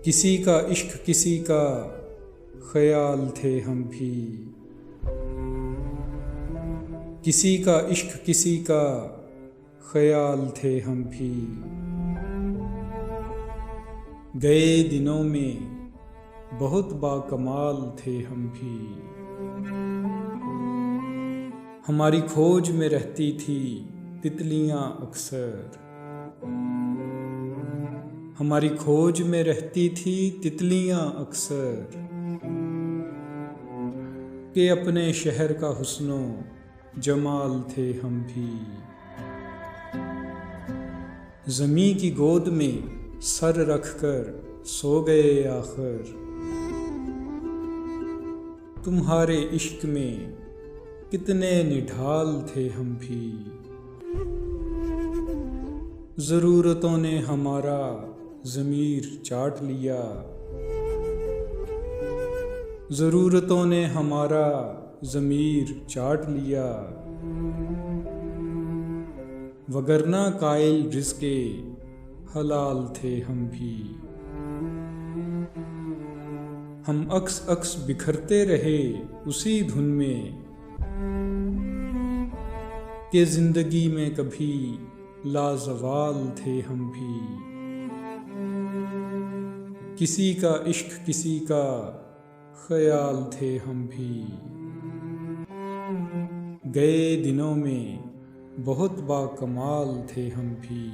किसी का इश्क किसी का ख्याल थे हम भी। किसी का इश्क किसी का ख्याल थे हम भी। गए दिनों में बहुत बाकमाल थे हम भी। हमारी खोज में रहती थी तितलियां अक्सर। हमारी खोज में रहती थी तितलियां अक्सर। कि अपने शहर का हुस्नो जमाल थे हम भी। ज़मीं की गोद में सर रखकर सो गए आखिर। तुम्हारे इश्क में कितने निढाल थे हम भी। ज़रूरतों ने हमारा ज़मीर चाट लिया। ज़रूरतों ने हमारा ज़मीर चाट लिया। वगरना कायल रिज़्क़े हलाल थे हम भी। हम अक्स अक्स बिखरते रहे उसी धुन में कि ज़िंदगी में कभी लाज़वाल थे हम भी। किसी का इश्क किसी का ख्याल थे हम भी। गए दिनों में बहुत बाकमाल थे हम भी।